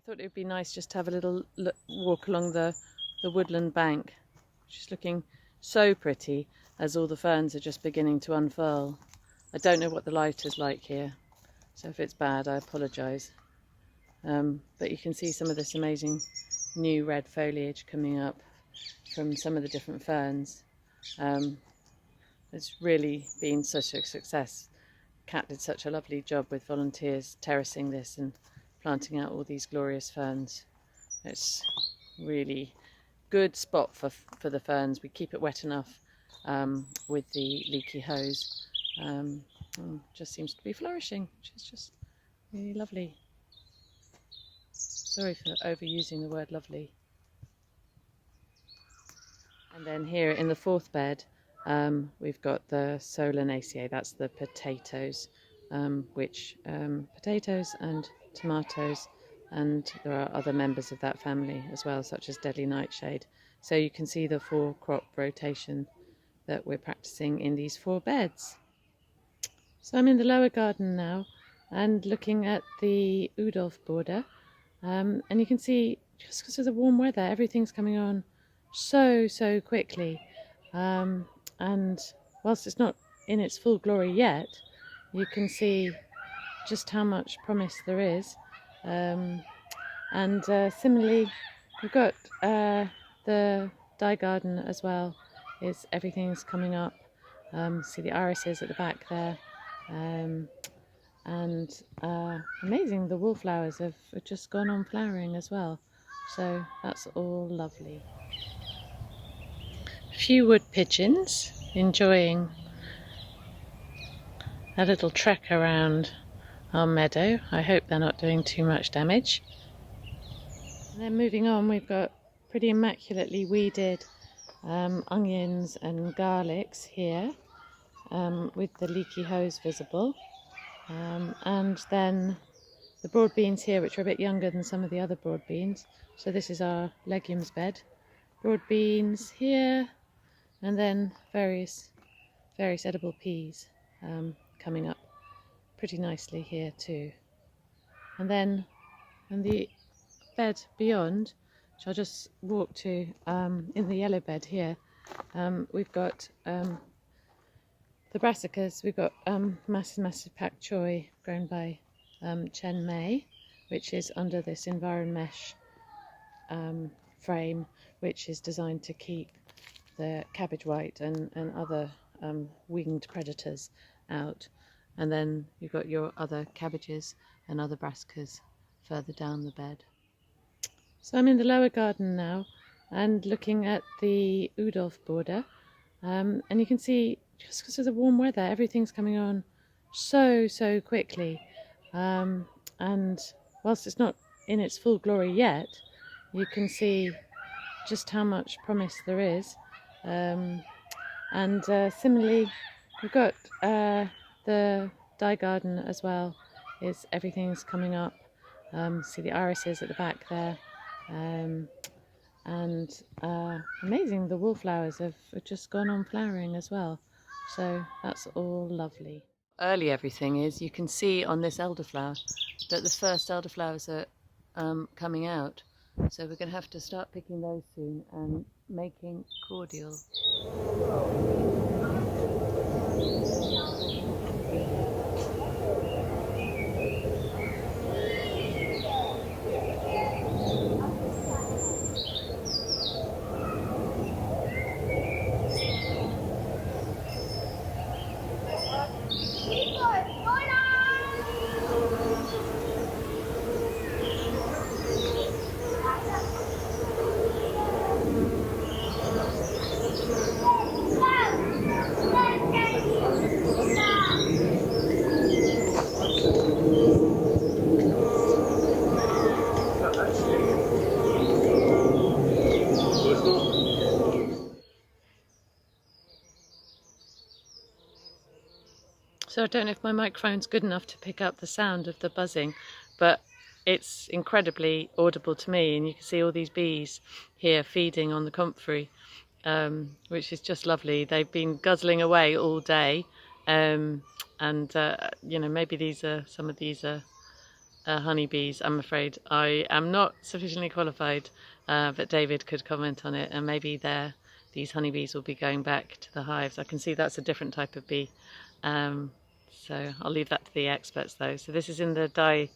thought it would be nice just to have a little walk along the woodland bank, which is looking so pretty as all the ferns are just beginning to unfurl. I don't know what the light is like here, so if it's bad I apologise. But you can see some of this amazing new red foliage coming up from some of the different ferns. It's really been such a success. Kat did such a lovely job with volunteers terracing this and planting out all these glorious ferns. It's really good spot for the ferns. We keep it wet enough with the leaky hose. Just seems to be flourishing, which is just really lovely. Sorry for overusing the word lovely. And then here in the fourth bed we've got the Solanaceae. That's the potatoes, potatoes and tomatoes, and there are other members of that family as well, such as deadly nightshade. So you can see the 4-crop rotation that we're practicing in these 4 beds. So I'm in the lower garden now and looking at the Udolph border, and you can see just because of the warm weather everything's coming on so quickly, and whilst it's not in its full glory yet, you can see just how much promise there is. Similarly, we've got the dye garden as well. Everything's coming up. See the irises at the back there, amazing, the wallflowers have just gone on flowering as well, so that's all lovely. A few wood pigeons enjoying a little trek around our meadow. I hope they're not doing too much damage. And then moving on, we've got pretty immaculately weeded onions and garlics here, with the leaky hose visible, and then the broad beans here, which are a bit younger than some of the other broad beans. So this is our legumes bed. Broad beans here, and then various edible peas coming up pretty nicely here too. And then in the bed beyond, which I'll just walk to, in the yellow bed here, we've got the brassicas. We've got massive pak choi grown by Chen Mei, which is under this Enviromesh frame, which is designed to keep the cabbage white and other winged predators out. And then you've got your other cabbages and other brassicas further down the bed. So I'm in the lower garden now and looking at the Udolph border, and you can see just because of the warm weather everything's coming on so quickly, and whilst it's not in its full glory yet, you can see just how much promise there is. Similarly, we've got the dye garden as well. Everything's coming up. See the irises at the back there, amazing, the wallflowers have just gone on flowering as well, so that's all lovely. Early everything is, you can see on this elderflower that the first elderflowers are coming out, so we're going to have to start picking those soon and making cordial. So I don't know if my microphone's good enough to pick up the sound of the buzzing, but it's incredibly audible to me, and you can see all these bees here feeding on the comfrey, which is just lovely. They've been guzzling away all day, you know, maybe some of these are honeybees, I'm afraid. I am not sufficiently qualified, but David could comment on it, and maybe these honeybees will be going back to the hives. I can see that's a different type of bee. So I'll leave that to the experts though. So this is in the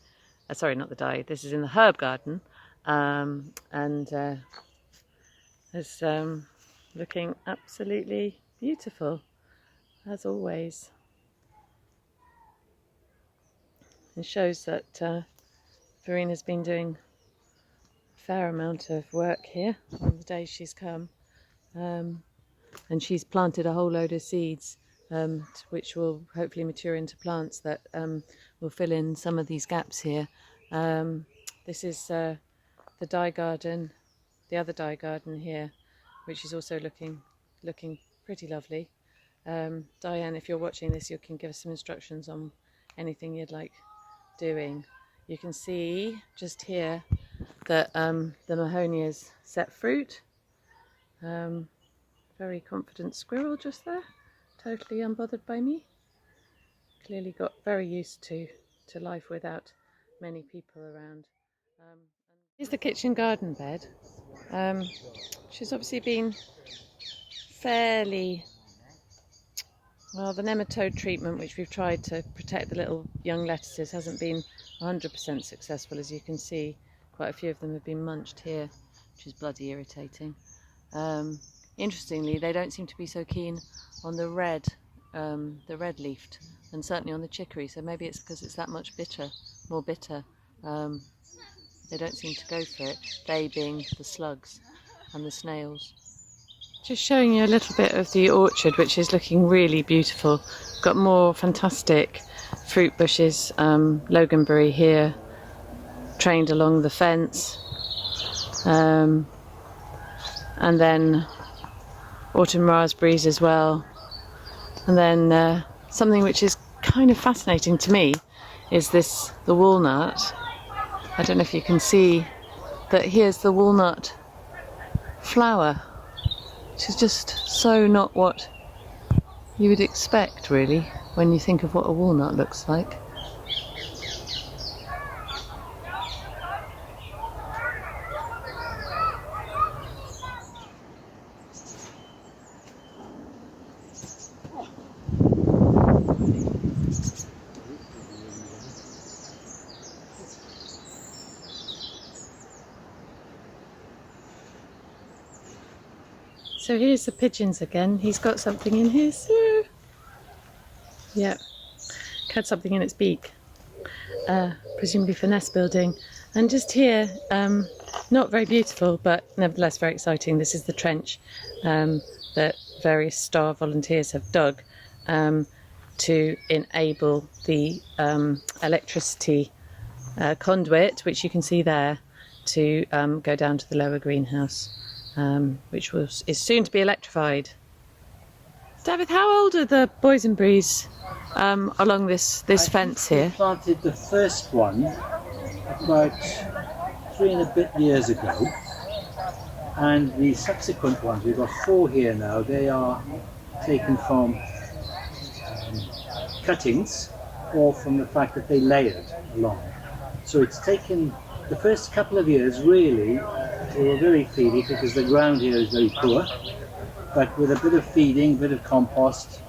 this is in the herb garden, and it's looking absolutely beautiful as always. It shows that Verena's been doing a fair amount of work here on the days she's come, and she's planted a whole load of seeds which will hopefully mature into plants that will fill in some of these gaps here. This is the dye garden, the other dye garden here, which is also looking pretty lovely. Diane, if you're watching this, you can give us some instructions on anything you'd like doing. You can see just here that the mahonias set fruit. Very confident squirrel just there, totally unbothered by me. Clearly got very used to life without many people around. Here's the kitchen garden bed. She's obviously been fairly well. The nematode treatment, which we've tried to protect the little young lettuces, hasn't been 100% successful. As you can see, quite a few of them have been munched here, which is bloody irritating. Interestingly, they don't seem to be so keen on the red leafed, and certainly on the chicory. So maybe it's because it's that much more bitter. They don't seem to go for it. They being the slugs and the snails. Just showing you a little bit of the orchard, which is looking really beautiful. Got more fantastic fruit bushes. Loganberry here, trained along the fence, and then autumn raspberries as well. And then something which is kind of fascinating to me is the walnut. I don't know if you can see that here's the walnut flower, which is just so not what you would expect really when you think of what a walnut looks like. So here's the pigeons again. He's got something in his... yeah, had something in its beak, presumably for nest building. And just here, not very beautiful, but nevertheless very exciting. This is the trench that various STAR volunteers have dug to enable the electricity conduit, which you can see there, to go down to the lower greenhouse. Which is soon to be electrified. David, how old are the boysenberries along this fence here? We planted the first one about 3 and a bit years ago, and the subsequent ones, we've got 4 here now. They are taken from cuttings or from the fact that they layered along. So it's taken the first couple of years really. They were very feedy because the ground here is very poor, but with a bit of feeding, a bit of compost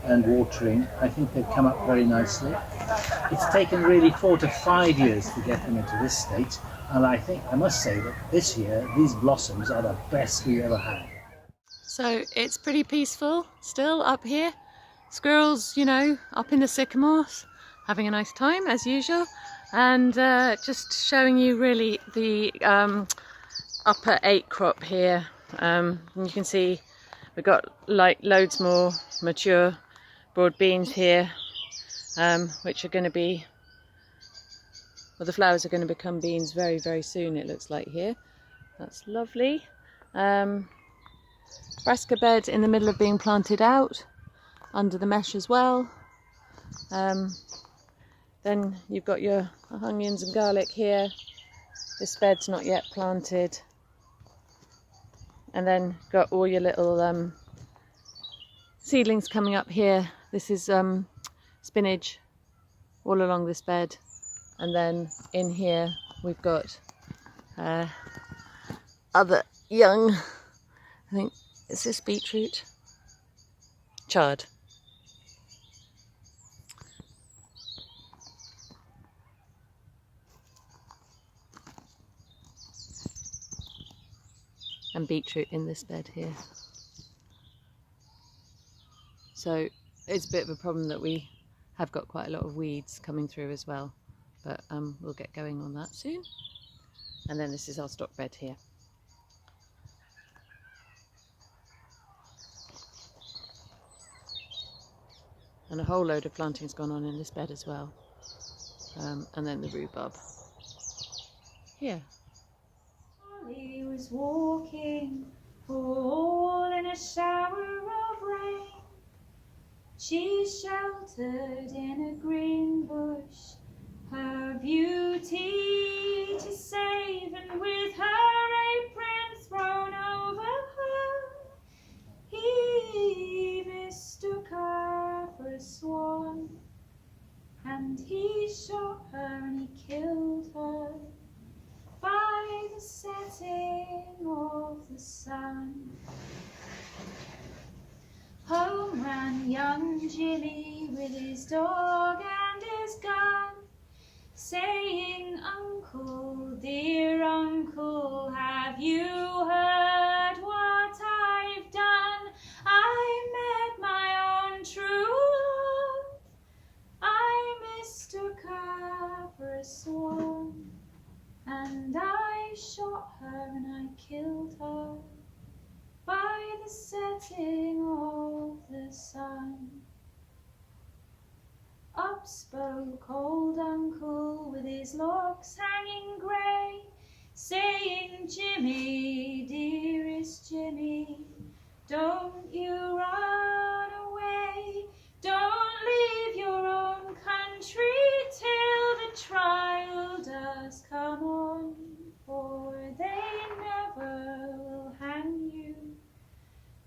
and watering, I think they've come up very nicely. It's taken really 4 to 5 years to get them into this state, and I must say that this year these blossoms are the best we ever had. So it's pretty peaceful still up here. Squirrels, you know, up in the sycamores, having a nice time as usual, and just showing you really the upper 8 crop here. And you can see we've got like loads more mature broad beans here, which are going to be, well, the flowers are going to become beans very, very soon, it looks like here. That's lovely. Brassica bed in the middle of being planted out under the mesh as well. Then you've got your onions and garlic here. This bed's not yet planted. And then got all your little seedlings coming up here. This is spinach all along this bed. And then in here we've got other young, I think, is this beetroot? Chard. And beetroot in this bed here. So it's a bit of a problem that we have got quite a lot of weeds coming through as well, but we'll get going on that soon. And then this is our stock bed here. And a whole load of planting's gone on in this bed as well. And then the rhubarb here. Molly was walking, all in a shower of rain. She's sheltered in a green bush, her beauty to save, and with her apron thrown over her, he mistook her for a swan, and he shot her and he killed her by the setting of the sun. Home ran young Jimmy with his dog and his gun, saying, "Uncle, dear uncle, have you heard what I've done? I met my own true love. I mistook her for a swan, and I shot her and I killed her by the setting of the sun." Up spoke old uncle with his locks hanging grey, saying, "Jimmy, dearest Jimmy, don't you run away. Don't leave your own country till the trial does come on, for they never will hang you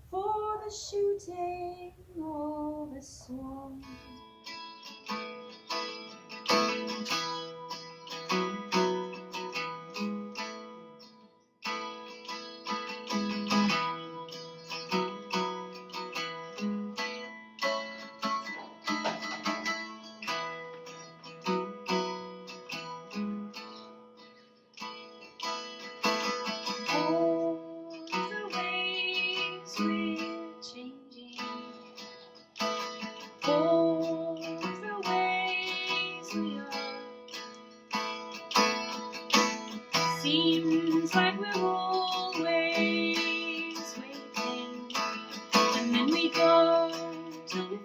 for the shooting of a swan." Seems like we're always waiting, and then we go till we